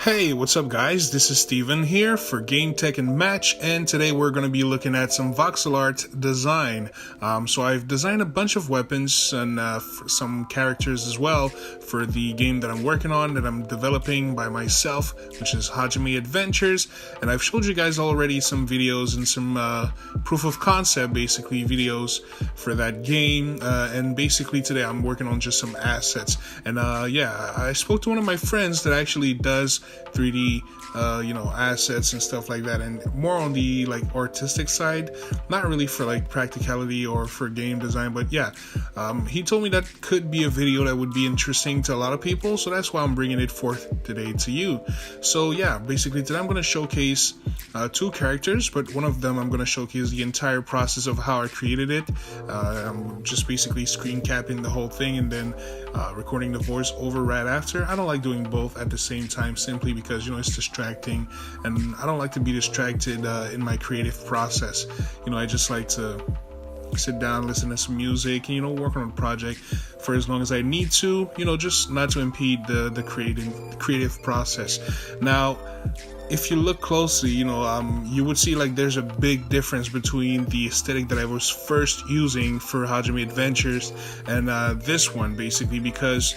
Hey, what's up guys? This is Steven here for Game Tech and Match, and today we're going to be looking at some voxel art design. So I've designed a bunch of weapons and some characters as well for the game that I'm working on, that I'm developing by myself, which is Hajime Adventures, and I've showed you guys already some videos and some proof of concept, basically videos for that game, and basically today I'm working on just some assets. And yeah, I spoke to one of my friends that actually does 3D assets and stuff like that, and more on the like artistic side, not really for like practicality or for game design, but yeah, he told me that could be a video that would be interesting to a lot of people, so that's why I'm bringing it forth today to you. So yeah, basically today I'm going to showcase two characters, but one of them I'm going to showcase the entire process of how I created it. I'm just basically screen capping the whole thing and then recording the voice over right after. I don't like doing both at the same time simply because it's distracting, and I don't like to be distracted in my creative process. I just like to sit down, listen to some music, and work on a project for as long as I need to, just not to impede the creative process. Now, if you look closely, you would see like there's a big difference between the aesthetic that I was first using for Hajime Adventures and this one, basically, because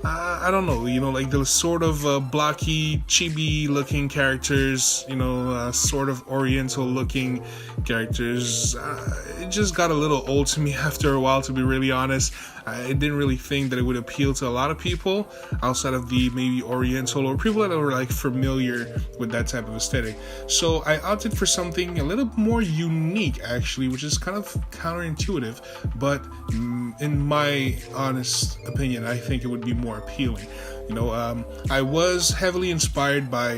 I don't know, like the sort of blocky, chibi looking characters, sort of oriental looking characters, it just got a little old to me after a while, to be really honest. I didn't really think that it would appeal to a lot of people outside of the maybe oriental or people that were like familiar with that type of aesthetic. So I opted for something a little more unique, actually, which is kind of counterintuitive, but in my honest opinion, I think it would be more appealing. I was heavily inspired by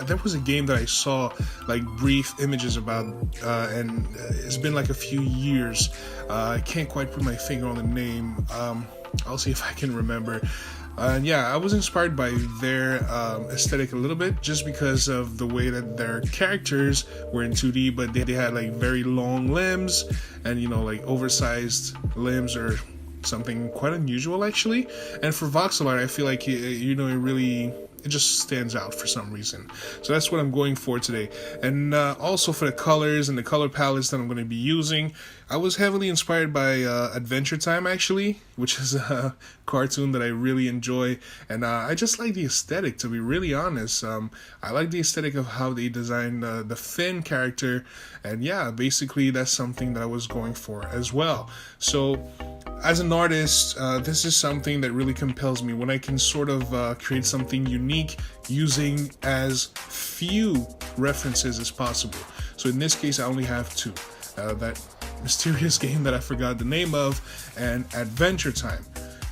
there was a game that I saw like brief images about, and it's been like a few years. I can't quite put my finger on the name. I'll see if I can remember. Yeah, I was inspired by their aesthetic a little bit, just because of the way that their characters were in 2D, but they had like very long limbs and like oversized limbs, or something quite unusual actually. And for voxel art, I feel like it just stands out for some reason. So that's what I'm going for today. And also for the colors and the color palettes that I'm going to be using, I was heavily inspired by Adventure Time, actually, which is a cartoon that I really enjoy. And I just like the aesthetic, to be really honest. I like the aesthetic of how they designed the Finn character. And yeah, basically that's something that I was going for as well. So as an artist, this is something that really compels me, when I can sort of create something unique using as few references as possible. So in this case, I only have two. That mysterious game that I forgot the name of, and Adventure Time,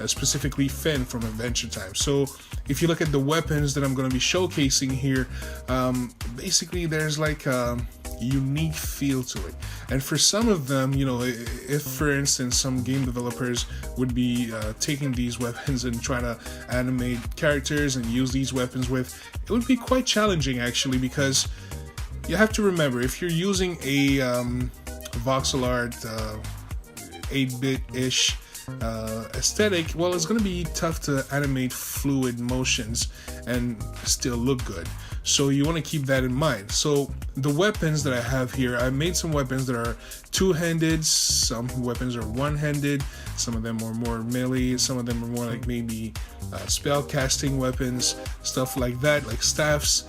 specifically Finn from Adventure Time. So if you look at the weapons that I'm going to be showcasing here, basically there's like a unique feel to it. And for some of them, if for instance some game developers would be taking these weapons and trying to animate characters and use these weapons with, it would be quite challenging actually, because you have to remember, if you're using a voxel art 8-bit-ish aesthetic, well, it's going to be tough to animate fluid motions and still look good. So you want to keep that in mind. So the weapons that I have here, I made some weapons that are two-handed, some weapons are one-handed, some of them are more melee, some of them are more like maybe spell casting weapons, stuff like that, like staffs.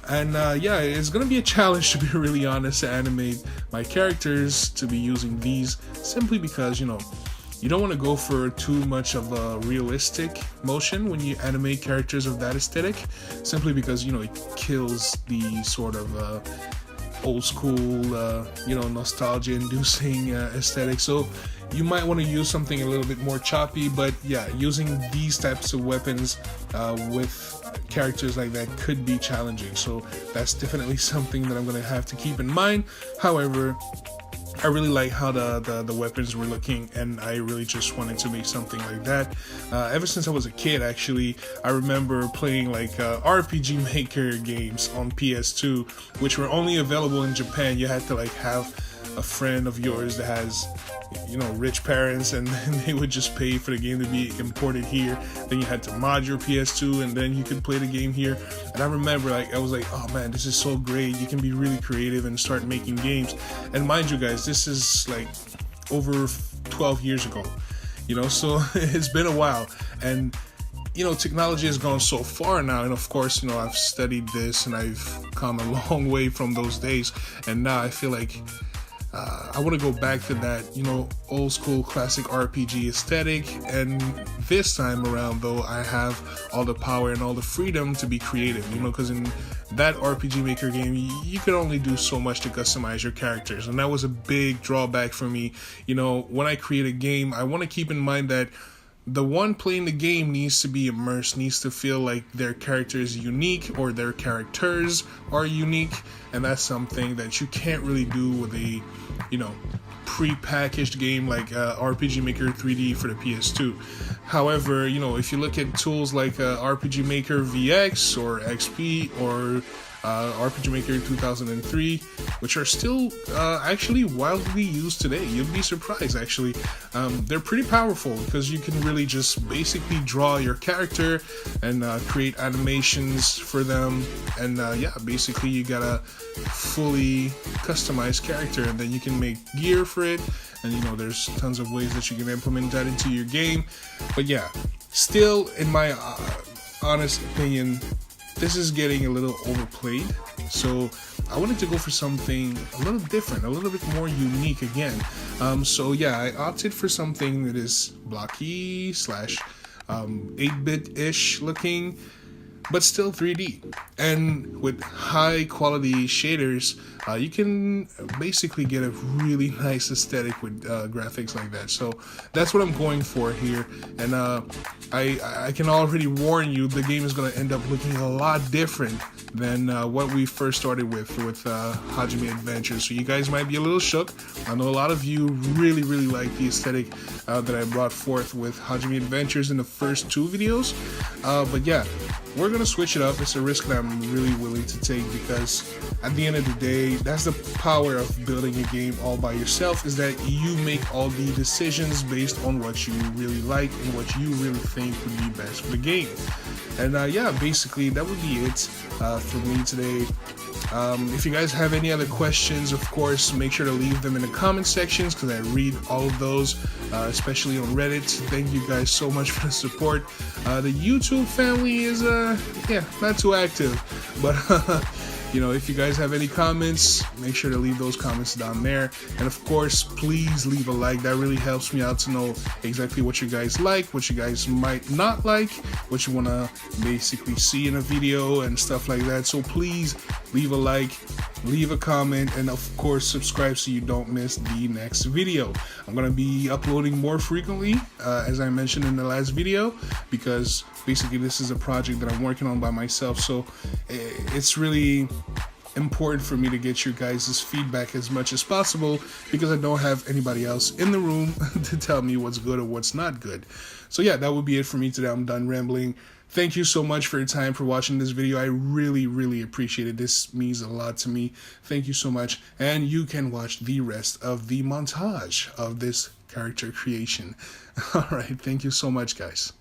And yeah, it's gonna be a challenge, to be really honest, to animate my characters to be using these, simply because you don't want to go for too much of a realistic motion when you animate characters of that aesthetic, simply because it kills the sort of old school nostalgia inducing aesthetic. So you might want to use something a little bit more choppy, but yeah, using these types of weapons with characters like that could be challenging. So that's definitely something that I'm going to have to keep in mind. However, I really like how the weapons were looking, and I really just wanted to make something like that. Ever since I was a kid, actually, I remember playing like RPG Maker games on PS2, which were only available in Japan. You had to like have a friend of yours that has, you know, rich parents, and they would just pay for the game to be imported here. Then you had to mod your PS2, and then you could play the game here. And I remember, like, I was like, oh man, this is so great. You can be really creative and start making games. And mind you guys, this is like over 12 years ago, you know, so it's been a while. And you know, technology has gone so far now, and of course, you know, I've studied this and I've come a long way from those days, and now I feel like I want to go back to that, you know, old school classic RPG aesthetic. And this time around, though, I have all the power and all the freedom to be creative, you know, because in that RPG Maker game, you could only do so much to customize your characters, and that was a big drawback for me. You know, when I create a game, I want to keep in mind that the one playing the game needs to be immersed, needs to feel like their character is unique or their characters are unique, and that's something that you can't really do with a, you know, pre-packaged game like RPG Maker 3D for the PS2. However, you know, if you look at tools like RPG Maker VX or XP or RPG Maker 2003, which are still actually widely used today. You'd be surprised, actually. They're pretty powerful because you can really just basically draw your character and create animations for them. And yeah, basically you got a fully customized character, and then you can make gear for it. And you know, there's tons of ways that you can implement that into your game. But yeah, still, in my honest opinion, this is getting a little overplayed, so I wanted to go for something a little different, a little bit more unique again. So yeah, I opted for something that is blocky slash 8-bit-ish looking, but still 3D. And with high quality shaders, you can basically get a really nice aesthetic with graphics like that. So that's what I'm going for here. And I can already warn you, the game is going to end up looking a lot different than what we first started with Hajime Adventures. So you guys might be a little shook. I know a lot of you really like the aesthetic that I brought forth with Hajime Adventures in the first 2 videos. But yeah, we're going to switch it up. It's a risk that I'm really willing to take, because at the end of the day, that's the power of building a game all by yourself, is that you make all the decisions based on what you really like and what you really think would be best for the game. And yeah, basically that would be it for me today. If you guys have any other questions, of course, make sure to leave them in the comment sections, because I read all of those, especially on Reddit. Thank you guys so much for the support. The YouTube family is yeah, not too active, but you know, if you guys have any comments, make sure to leave those comments down there. And of course, please leave a like. That really helps me out to know exactly what you guys like, what you guys might not like, what you want to basically see in a video and stuff like that. So please leave a like, leave a comment, and of course subscribe so you don't miss the next video. I'm going to be uploading more frequently, as I mentioned in the last video, because basically this is a project that I'm working on by myself. So it's really important for me to get your guys' feedback as much as possible, because I don't have anybody else in the room to tell me what's good or what's not good. So yeah, that would be it for me today. I'm done rambling. Thank you so much for your time, for watching this video. I really appreciate it. This means a lot to me. Thank you so much. And you can watch the rest of the montage of this character creation. All right, thank you so much, guys.